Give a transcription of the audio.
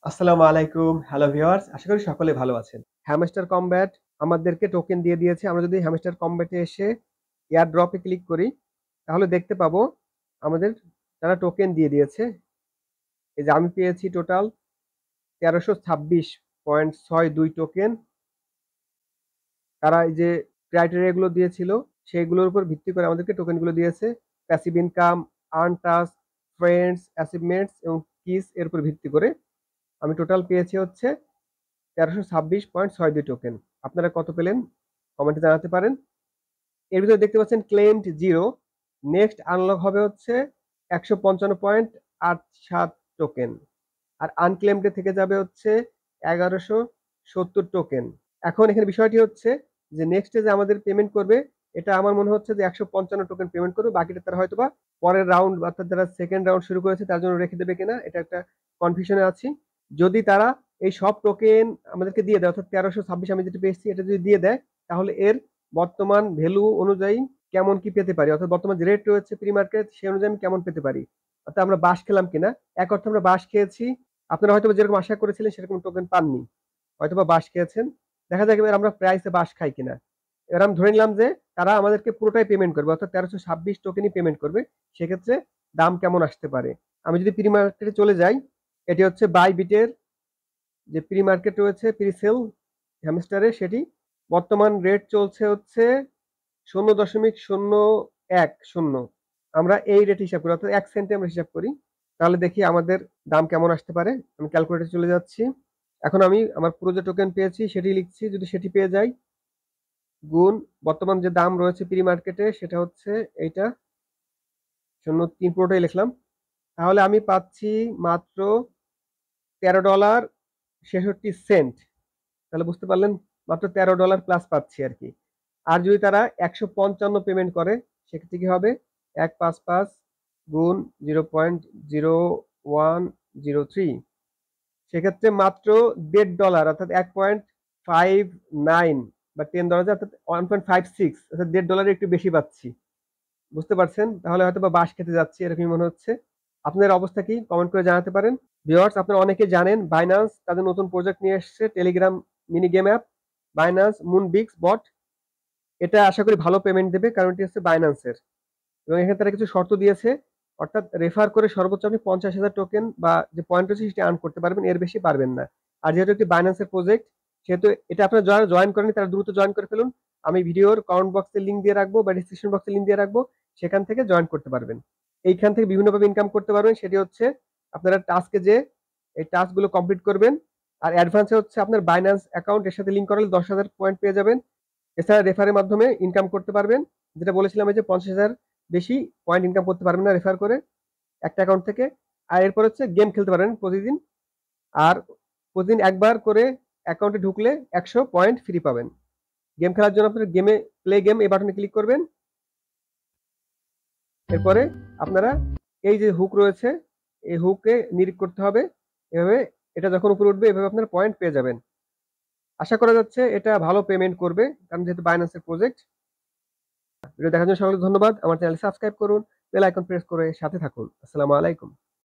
আসসালামু আলাইকুম। Hello viewers, আশা করি সকলে ভালো আছেন। হ্যামস্টার কমব্যাট আমাদেরকে টোকেন দিয়ে দিয়েছে। আমরা যদি হ্যামস্টার কমব্যাটে এসে এয়ার ড্রপে ক্লিক করি, তাহলে দেখতে পাবো আমাদের তারা টোকেন দিয়ে দিয়েছে। এই যে আমি পেয়েছি টোটাল ১৩২৬.৬২ টোকেন। তারা এই যে ক্রাইটেরিয়া গুলো দিয়েছিল, সেগুলোর উপর ভিত্তি করে আমাদেরকে টোকেনগুলো দিয়েছে। Passive income, earn task, friends, achievements এবং কিস এর উপর ভিত্তি করে আমি টোটাল পেয়েছি হচ্ছে ১৩২৬.৬২ টোকেন। আপনারা কত পেলেন কমেন্টে জানাতে পারেন। এর ভিতরে দেখতে পাচ্ছেন ক্লেমড 0, নেক্সট আনলক হবে হচ্ছে ১৫৫.৮৭ টোকেন। আর আনক্লেমড থেকে যাবে হচ্ছে ১১৭০ টোকেন। এখন এখানে বিষয়টি হচ্ছে যে নেক্সটে যে আমাদের পেমেন্ট করবে, এটা আমার মনে হচ্ছে যে ১৫৫ টোকেন পেমেন্ট করবে। বাকিটা তারা হয়তোবা পরের রাউন্ড অর্থাৎ যারা সেকেন্ড রাউন্ড শুরু করেছে তার জন্য রেখে দেবে কিনা, এটা একটা কনফিউশনে আছি। যদি তারা এই সব টোকেন আমাদেরকে দিয়ে দেয়, অর্থাৎ ১৩২৬ আমি যেটা পেয়েছি এটা যদি দিয়ে দেয়, তাহলে এর বর্তমান ভ্যালু অনুযায়ী কেমন কি পেতে পারি, অর্থাৎ বর্তমান যে রেট রয়েছে প্রি মার্কেট সেই অনুযায়ী আমি কেমন পেতে পারি, অর্থাৎ আমরা বাস খেলাম কিনা। এক অর্থে আমরা বাস খেয়েছি, আপনারা হয়তোবা যেরকম আশা করেছিলেন সেরকম টোকেন পাননি, হয়তোবা বাস খেয়েছেন। দেখা যাক এবার আমরা প্রাইসে বাস খাই কিনা। এবার আমি ধরে নিলাম যে তারা আমাদেরকে পুরোটাই পেমেন্ট করবে, অর্থাৎ ১৩২৬ টোকেনই পেমেন্ট করবে। সেক্ষেত্রে দাম কেমন আসতে পারে। আমি যদি প্রি মার্কেটে চলে যাই, এটি হচ্ছে বাইবিটের যে প্রি মার্কেট রয়েছে, প্রি সেল হ্যামস্টারে, সেটি বর্তমান রেট চলছে হচ্ছে ০.০১০। আমরা এই রেট হিসাব করি, অর্থাৎ ১ সেন্টে আমরা হিসাব করি। তাহলে দেখি আমাদের দাম কেমন আসতে পারে। আমি ক্যালকুলেটরে চলে যাচ্ছি। এখন আমি আমার পুরো যে টোকেন পেয়েছি সেটি লিখছি। যদি সেটি পেয়ে যাই, গুণ বর্তমান যে দাম রয়েছে প্রি মার্কেটে সেটা হচ্ছে এইটা, ০.৩ পুরোটাই লিখলাম। তাহলে আমি পাচ্ছি মাত্র $13.66। তাহলে বুঝতে পারলেন, মাত্র $13 প্লাস পাচ্ছি আরকি। আর যদি তারা ১৫৫ পেমেন্ট করে, সেক্ষেত্রে কি হবে? ১৫৫ গুণ 0.0103, সেক্ষেত্রে মাত্র $১.৫ অর্থাৎ ১.59 বা $10 অর্থাৎ 1.56, অর্থাৎ $১.৫ একটু বেশি পাচ্ছি। বুঝতে পারছেন? তাহলে হয়তোবা বাঁশ খেতে যাচ্ছি এরকমই মনে হচ্ছে। আপনাদের অবস্থা কি? কমেন্ট করে জানাতে পারেন। ভিউয়ার্স, আপনারা অনেকেই জানেন বাইন্যান্স তাদের নতুন প্রজেক্ট নিয়ে এসেছে, Telegram mini game app, Binance Moonbix bot. এটা আশা করি ভালো পেমেন্ট দেবে, কারণ এটি হচ্ছে বাইন্যান্সের এবং এখানে তারা কিছু শর্ত দিয়েছে, অর্থাৎ রেফার করে সর্বোচ্চ আপনি ৫০,০০০ টোকেন বা যে পয়েন্ট রয়েছে সেটি আর্ন করতে পারবেন, এর বেশি পারবেন না। আর যেহেতু একটি বাইন্যান্সের প্রজেক্ট, সেহেতু এটা আপনারা যারা জয়েন করেনি তারা দ্রুত জয়েন করে ফেলুন। আমি ভিডিওর কমেন্ট বক্সে লিঙ্ক দিয়ে রাখবো বা ডিসক্রিপশন বক্সে লিঙ্ক দিয়ে রাখবো, সেখান থেকে জয়েন করতে পারবেন। এইখান থেকে বিভিন্নভাবে ইনকাম করতে পারবেন। সেটি হচ্ছে আপনারা টাস্কে যে এই টাস্কগুলো কমপ্লিট করবেন, আর অ্যাডভান্সে হচ্ছে আপনার বাইন্যান্স অ্যাকাউন্ট এর সাথে লিঙ্ক করালে ১০,০০০ পয়েন্ট পেয়ে যাবেন। এছাড়া রেফারের মাধ্যমে ইনকাম করতে পারবেন, যেটা বলেছিলাম এই যে ৫০,০০০ বেশি পয়েন্ট ইনকাম করতে পারবেন না রেফার করে একটা অ্যাকাউন্ট থেকে। আর এরপর হচ্ছে গেম খেলতে পারেন প্রতিদিন, আর প্রতিদিন একবার করে অ্যাকাউন্টে ঢুকলে ১০০ পয়েন্ট ফ্রি পাবেন। গেম খেলার জন্য আপনার গেমে প্লে গেম এই বাটনে ক্লিক করবেন। এরপরে আপনারা এই যে হুক রয়েছে, এই হুকে নিরিখ করতে হবে। এভাবে এটা যখন উপরে উঠবে এভাবে আপনারা পয়েন্ট পেয়ে যাবেন। আশা করা যাচ্ছে এটা ভালো পেমেন্ট করবে, কারণ যেহেতু বাইন্যান্সের প্রজেক্ট। ভিডিও দেখার জন্য সকলকে ধন্যবাদ। আমার চ্যানেল সাবস্ক্রাইব করুন, বেল আইকন প্রেস করে সাথে থাকুন। আসসালামু আলাইকুম।